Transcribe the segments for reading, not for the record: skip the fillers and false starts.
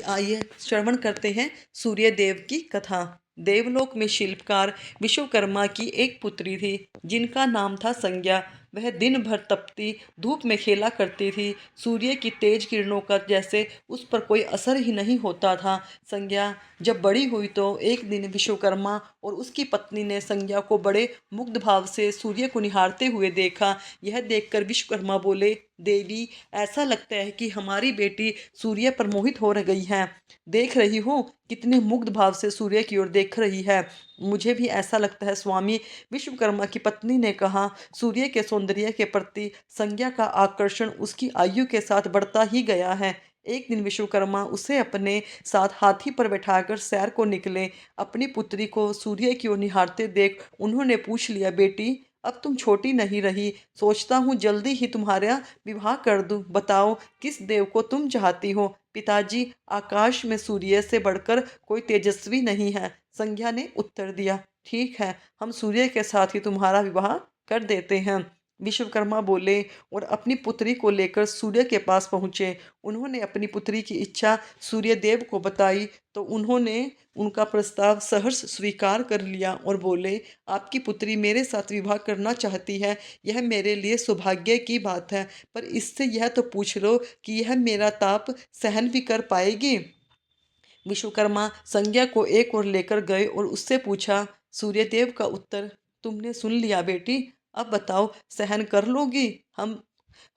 आइए श्रवण करते हैं सूर्य देव की कथा। देवलोक में शिल्पकार विश्वकर्मा की एक पुत्री थी जिनका नाम था संज्ञा। वह दिन भर तपती धूप में खेला करती थी। सूर्य की तेज किरणों का जैसे उस पर कोई असर ही नहीं होता था। संज्ञा जब बड़ी हुई तो एक दिन विश्वकर्मा और उसकी पत्नी ने संज्ञा को बड़े मुग्ध भाव से सूर्य को निहारते हुए देखा। यह देखकर विश्वकर्मा बोले, देवी, ऐसा लगता है कि हमारी बेटी सूर्य पर मोहित हो गई है। देख रही हो कितने मुग्ध भाव से सूर्य की ओर देख रही है। मुझे भी ऐसा लगता है स्वामी, विश्वकर्मा की पत्नी ने कहा। सूर्य के सौंदर्य के प्रति संज्ञा का आकर्षण उसकी आयु के साथ बढ़ता ही गया है। एक दिन विश्वकर्मा उसे अपने साथ हाथी पर बैठाकर सैर को निकले। अपनी पुत्री को सूर्य की ओर निहारते देख उन्होंने पूछ लिया, बेटी, अब तुम छोटी नहीं रही, सोचता हूँ जल्दी ही तुम्हारा विवाह कर दूं। बताओ किस देव को तुम चाहती हो? पिताजी, आकाश में सूर्य से बढ़कर कोई तेजस्वी नहीं है, संज्ञा ने उत्तर दिया। ठीक है, हम सूर्य के साथ ही तुम्हारा विवाह कर देते हैं, विश्वकर्मा बोले और अपनी पुत्री को लेकर सूर्य के पास पहुंचे। उन्होंने अपनी पुत्री की इच्छा सूर्यदेव को बताई तो उन्होंने उनका प्रस्ताव सहर्ष स्वीकार कर लिया और बोले, आपकी पुत्री मेरे साथ विवाह करना चाहती है, यह मेरे लिए सौभाग्य की बात है, पर इससे यह तो पूछ लो कि यह मेरा ताप सहन भी कर पाएगी। विश्वकर्मा संज्ञा को एक ओर लेकर गए और उससे पूछा। सूर्यदेव का उत्तर तुमने सुन लिया बेटी, अब बताओ सहन कर लोगी हम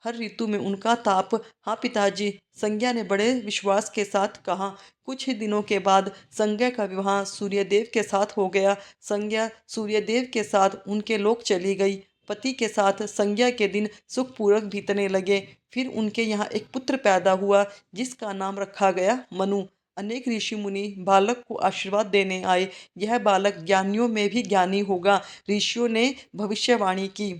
हर ऋतु में उनका ताप? हाँ पिताजी, संज्ञा ने बड़े विश्वास के साथ कहा। कुछ ही दिनों के बाद संज्ञा का विवाह सूर्यदेव के साथ हो गया। संज्ञा सूर्यदेव के साथ उनके लोक चली गई। पति के साथ संज्ञा के दिन सुखपूर्वक बीतने लगे। फिर उनके यहाँ एक पुत्र पैदा हुआ जिसका नाम रखा गया मनु। अनेक ऋषि मुनि बालक को आशीर्वाद देने आए। यह बालक ज्ञानियों में भी ज्ञानी होगा, ऋषियों ने भविष्यवाणी की।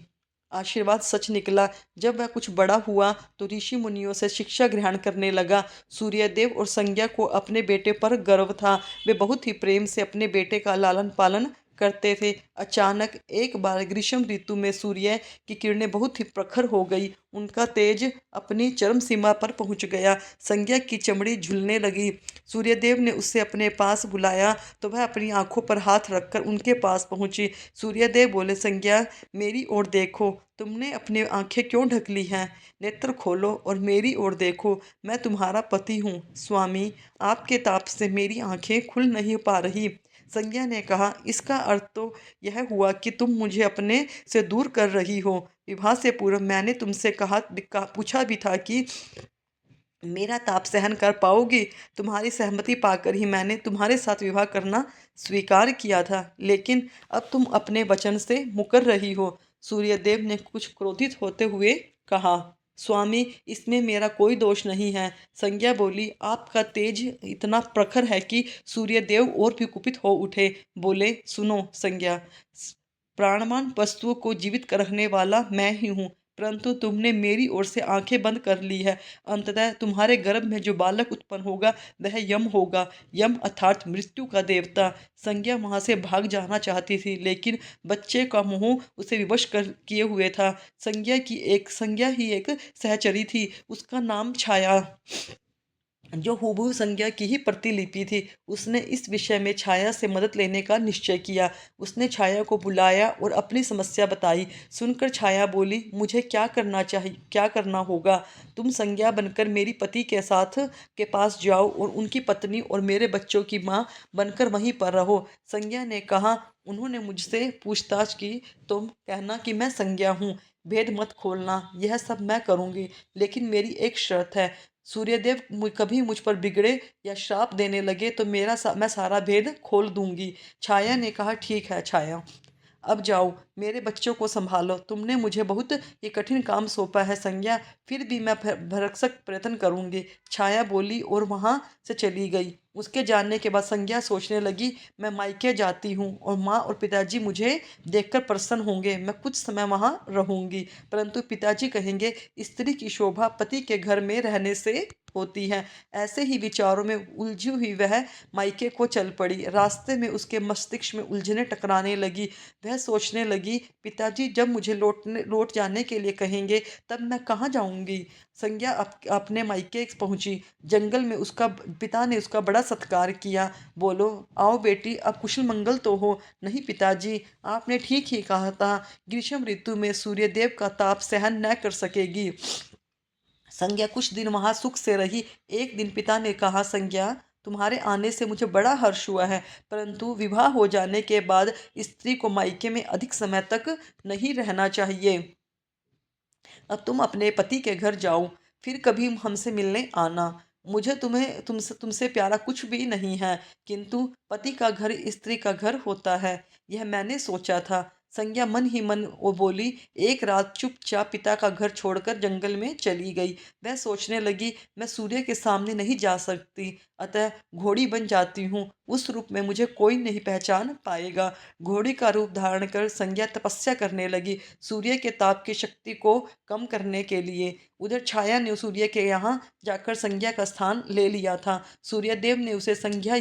आशीर्वाद सच निकला। जब वह कुछ बड़ा हुआ तो ऋषि मुनियों से शिक्षा ग्रहण करने लगा। सूर्यदेव और संज्ञा को अपने बेटे पर गर्व था। वे बहुत ही प्रेम से अपने बेटे का लालन पालन करते थे। अचानक एक बार ग्रीष्म ऋतु में सूर्य की किरणें बहुत ही प्रखर हो गई। उनका तेज अपनी चरम सीमा पर पहुंच गया। संज्ञा की चमड़ी झुलने लगी। सूर्यदेव ने उसे अपने पास बुलाया तो वह अपनी आंखों पर हाथ रखकर उनके पास पहुंची। सूर्यदेव बोले, संज्ञा, मेरी ओर देखो, तुमने अपनी आंखें क्यों ढक ली हैं? नेत्र खोलो और मेरी ओर देखो, मैं तुम्हारा पति हूँ। स्वामी, आपके ताप से मेरी आंखें खुल नहीं पा रही। संज्ञा ने कहा, इसका अर्थ तो यह हुआ कि तुम मुझे अपने से दूर कर रही हो। विवाह से पूर्व मैंने तुमसे पूछा भी था कि मेरा ताप सहन कर पाओगी? तुम्हारी सहमति पाकर ही मैंने तुम्हारे साथ विवाह करना स्वीकार किया था, लेकिन अब तुम अपने वचन से मुकर रही हो। सूर्यदेव ने कुछ क्रोधित होते हुए कहा। स्वामी, इसमें मेरा कोई दोष नहीं है। संज्ञा बोली, आपका तेज इतना प्रखर है कि सूर्यदेव और भी कुपित हो उठे। बोले, सुनो संज्ञा, प्राणवान वस्तुओं को जीवित कर रखने वाला मैं ही हूँ, परंतु तुमने मेरी ओर से आंखें बंद कर ली है। अंततः तुम्हारे गर्भ में जो बालक उत्पन्न होगा वह यम होगा, यम अर्थात मृत्यु का देवता। संज्ञा वहां से भाग जाना चाहती थी, लेकिन बच्चे का मोह उसे विवश कर किए हुए था। संज्ञा ही एक सहचरी थी, उसका नाम छाया, जो हूबहू संज्ञा की ही प्रतिलिपि थी। उसने इस विषय में छाया से मदद लेने का निश्चय किया। उसने छाया को बुलाया और अपनी समस्या बताई। सुनकर छाया बोली, मुझे क्या करना चाहिए, क्या करना होगा? तुम संज्ञा बनकर मेरी पति के साथ के पास जाओ और उनकी पत्नी और मेरे बच्चों की माँ बनकर वहीं पर रहो। संज्ञा ने कहा, उन्होंने मुझसे पूछताछ की तो कहना कि मैं संज्ञा हूँ, भेद मत खोलना, यह सब मैं करूँगी, लेकिन मेरी एक शर्त है। सूर्यदेव कभी मुझ पर बिगड़े या श्राप देने लगे तो मैं सारा भेद खोल दूंगी। छाया ने कहा, ठीक है छाया, अब जाओ, मेरे बच्चों को संभालो। तुमने मुझे बहुत ये कठिन काम सौंपा है संज्ञा, फिर भी मैं भरसक प्रयत्न करूंगी। छाया बोली और वहां से चली गई। उसके जानने के बाद संज्ञा सोचने लगी, मैं मायके जाती हूँ और माँ और पिताजी मुझे देखकर प्रसन्न होंगे, मैं कुछ समय वहाँ रहूँगी। परंतु पिताजी कहेंगे, स्त्री की शोभा पति के घर में रहने से होती है। ऐसे ही विचारों में उलझी हुई वह मायके को चल पड़ी। रास्ते में उसके मस्तिष्क में उलझने टकराने लगी। वह सोचने लगी, पिताजी जब मुझे लौट जाने के लिए कहेंगे, तब मैं कहाँ जाऊँगी? संज्ञा अपने मायके पहुँची। जंगल में उसका पिता ने उसका बड़ा सत्कार किया। बोलो, आओ बेटी, अब कुशल मंगल तो हो। नहीं पिताजी, आपने ठीक ही कहा था, ग्रीष्म ऋतु में सूर्यदेव का ताप सहन न कर सकेगी। संज्ञा कुछ दिन वहां सुख से रही। एक दिन पिता ने कहा, संज्ञा, तुम्हारे आने से मुझे बड़ा हर्ष हुआ है, परंतु विवाह हो जाने के बाद स्त्री को मायके में अधिक समय तक नहीं रहना चाहिए। अब तुम अपने पति के घर जाओ, फिर कभी हमसे मिलने आना। मुझे तुमसे प्यारा कुछ भी नहीं है, किंतु पति का घर स्त्री का घर होता है, यह मैंने सोचा था। संज्ञा मन ही मन वो बोली। एक रात चुपचाप पिता का घर छोड़कर जंगल में चली गई। वह सोचने लगी, मैं सूर्य के सामने नहीं जा सकती, अतः घोड़ी बन जाती हूँ। उस रूप में मुझे कोई नहीं पहचान पाएगा। घोड़ी का रूप धारण कर संज्ञा तपस्या करने लगी, सूर्य के ताप की शक्ति को कम करने के लिए। उधर छाया ने सूर्य के यहाँ जाकर संज्ञा का स्थान ले लिया था। सूर्यदेव ने उसे संज्ञा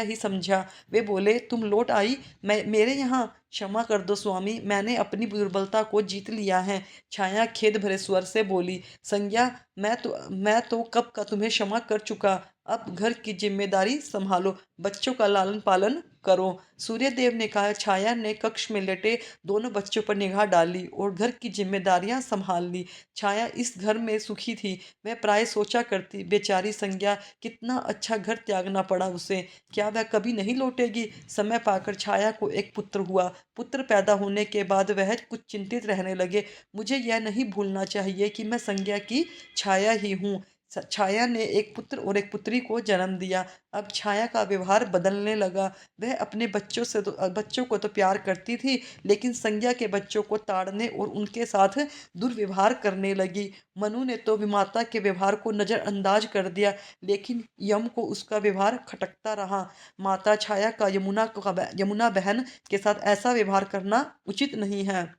ही समझा। वे बोले, तुम लौट आई मैं मेरे यहाँ? क्षमा कर दो स्वामी, मैंने अपनी दुर्बलता को जीत लिया है। छाया खेद भरे स्वर से बोली। संज्ञा, मैं तो कब का तुम्हें क्षमा कर चुका। अब घर की जिम्मेदारी संभालो, बच्चों का लालन पालन करो। सूर्यदेव ने कहा। छाया ने कक्ष में लेटे दोनों बच्चों पर निगाह डाली और घर की जिम्मेदारियां संभाल ली। छाया इस घर में सुखी थी। वह प्राय सोचा करती, बेचारी संज्ञा, कितना अच्छा घर त्यागना पड़ा उसे, क्या वह कभी नहीं लौटेगी? समय पाकर छाया को एक पुत्र हुआ। पुत्र पैदा होने के बाद वह कुछ चिंतित रहने लगे। मुझे यह नहीं भूलना चाहिए कि मैं संज्ञा की छाया ही हूँ। छाया ने एक पुत्र और एक पुत्री को जन्म दिया। अब छाया का व्यवहार बदलने लगा। वह अपने बच्चों को तो प्यार करती थी, लेकिन संज्ञा के बच्चों को ताड़ने और उनके साथ दुर्व्यवहार करने लगी। मनु ने तो विमाता के व्यवहार को नजरअंदाज कर दिया, लेकिन यम को उसका व्यवहार खटकता रहा। माता छाया का यमुना बहन के साथ ऐसा व्यवहार करना उचित नहीं है।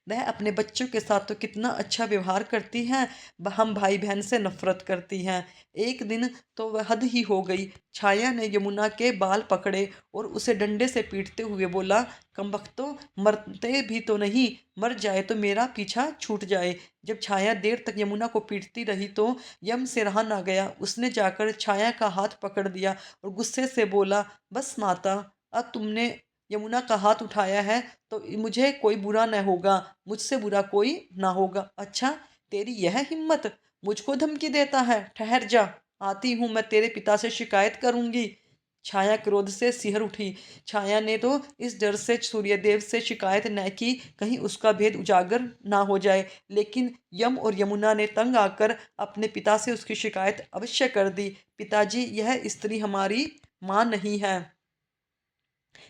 वह अपने बच्चों के साथ तो कितना अच्छा व्यवहार करती हैं, हम भाई बहन से नफरत करती हैं। एक दिन तो वह हद ही हो गई। छाया ने यमुना के बाल पकड़े और उसे डंडे से पीटते हुए बोला, कमबख्तो, मरते भी तो नहीं, मर जाए तो मेरा पीछा छूट जाए। जब छाया देर तक यमुना को पीटती रही तो यम से रहा ना गया। उसने जाकर छाया का हाथ पकड़ दिया और गुस्से से बोला, बस माता, अब तुमने यमुना का हाथ उठाया है तो मुझे कोई बुरा न होगा, मुझसे बुरा कोई ना होगा। अच्छा, तेरी यह हिम्मत, मुझको धमकी देता है? ठहर जा, आती हूँ, मैं तेरे पिता से शिकायत करूंगी। छाया क्रोध से सिहर उठी। छाया ने तो इस डर से सूर्यदेव से शिकायत न की, कहीं उसका भेद उजागर ना हो जाए, लेकिन यम और यमुना ने तंग आकर अपने पिता से उसकी शिकायत अवश्य कर दी। पिताजी, यह स्त्री हमारी माँ नहीं है।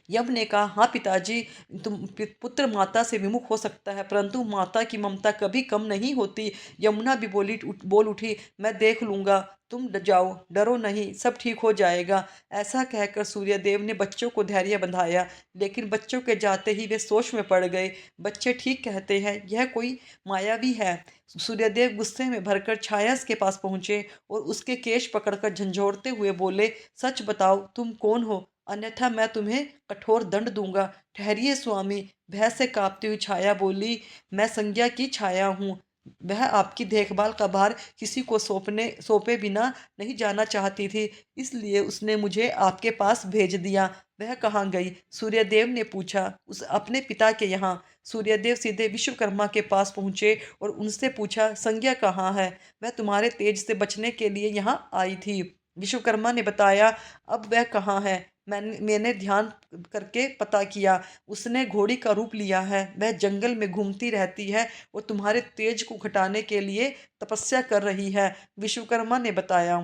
यम ने कहा, हाँ पिताजी, पुत्र माता से विमुख हो सकता है, परंतु माता की ममता कभी कम नहीं होती। यमुना भी बोल उठी, मैं देख लूंगा, तुम जाओ, डरो नहीं, सब ठीक हो जाएगा। ऐसा कहकर सूर्यदेव ने बच्चों को धैर्य बंधाया, लेकिन बच्चों के जाते ही वे सोच में पड़ गए। बच्चे ठीक कहते हैं, यह कोई मायावी है। सूर्यदेव गुस्से में भरकर छाया के पास पहुंचे और उसके केश पकड़कर झंझोड़ते हुए बोले, सच बताओ, तुम कौन हो, अन्यथा मैं तुम्हें कठोर दंड दूंगा। ठहरिए स्वामी, भय से कांपती हुई छाया बोली, मैं संज्ञा की छाया हूँ। वह आपकी देखभाल का भार किसी को सौंपे बिना नहीं जाना चाहती थी, इसलिए उसने मुझे आपके पास भेज दिया। वह कहाँ गई? सूर्यदेव ने पूछा। उस अपने पिता के यहाँ। सूर्यदेव सीधे विश्वकर्मा के पास पहुंचे और उनसे पूछा, संज्ञा कहाँ है? वह तुम्हारे तेज से बचने के लिए यहाँ आई थी। विश्वकर्मा ने बताया। अब वह कहाँ है? मैंने ध्यान करके पता किया, उसने घोड़ी का रूप लिया है। वह जंगल में घूमती रहती है और तुम्हारे तेज को घटाने के लिए तपस्या कर रही है, विश्वकर्मा ने बताया।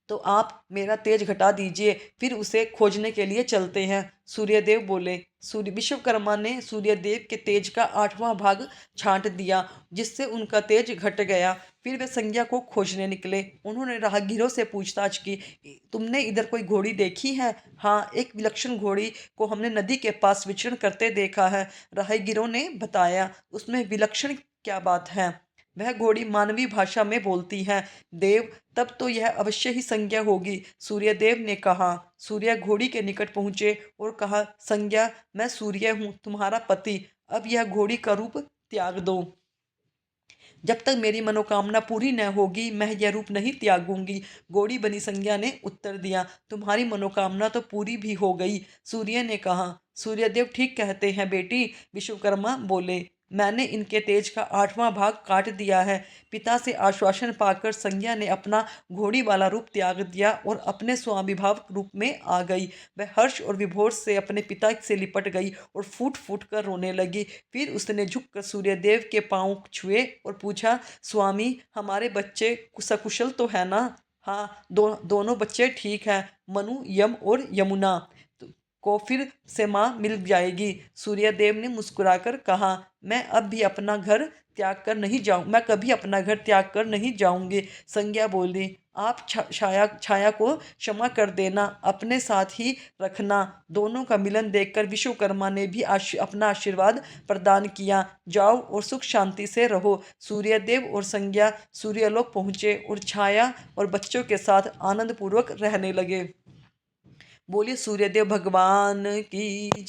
तो आप मेरा तेज घटा दीजिए, फिर उसे खोजने के लिए चलते हैं। सूर्यदेव बोले। सूर्य विश्वकर्मा ने सूर्यदेव के तेज का 8वां भाग छांट दिया, जिससे उनका तेज घट गया। फिर वे संज्ञा को खोजने निकले। उन्होंने राहगीरों से पूछताछ की, तुमने इधर कोई घोड़ी देखी है? हाँ, एक विलक्षण घोड़ी को हमने नदी के पास विचरण करते देखा है, राहगीरों ने बताया। उसमें विलक्षण क्या बात है? वह घोड़ी मानवीय भाषा में बोलती है। देव, तब तो यह अवश्य ही संज्ञा होगी, सूर्यदेव ने कहा। सूर्य घोड़ी के निकट पहुंचे और कहा, संज्ञा, मैं सूर्य हूँ, तुम्हारा पति। अब यह घोड़ी का रूप त्याग दो। जब तक मेरी मनोकामना पूरी न होगी, मैं यह रूप नहीं त्यागूंगी। घोड़ी बनी संज्ञा ने उत्तर दिया, तुम्हारी मनोकामना तो पूरी भी हो गई, सूर्य ने कहा। सूर्यदेव ठीक कहते हैं बेटी, विश्वकर्मा बोले। मैंने इनके तेज का 8वां भाग काट दिया है। पिता से आश्वासन पाकर संज्ञा ने अपना घोड़ी वाला रूप त्याग दिया और अपने स्वाभिभाव रूप में आ गई। वह हर्ष और विभोर से अपने पिता से लिपट गई और फूट फूट कर रोने लगी। फिर उसने झुककर सूर्यदेव के पांव छुए और पूछा, स्वामी, हमारे बच्चे सकुशल तो है ना? हाँ, दोनों बच्चे ठीक हैं, मनु, यम और यमुना को फिर से माँ मिल जाएगी। सूर्यदेव ने मुस्कुराकर कहा, मैं अब भी अपना घर त्याग कर नहीं जाऊँ मैं कभी अपना घर त्याग कर नहीं जाऊंगी। संज्ञा बोली, आप छाया को क्षमा कर देना, अपने साथ ही रखना। दोनों का मिलन देखकर विश्वकर्मा ने भी अपना आशीर्वाद प्रदान किया। जाओ और सुख शांति से रहो। सूर्यदेव और संज्ञा सूर्यलोक पहुंचे और छाया और बच्चों के साथ आनंद पूर्वक रहने लगे। बोलिए सूर्यदेव भगवान की जय।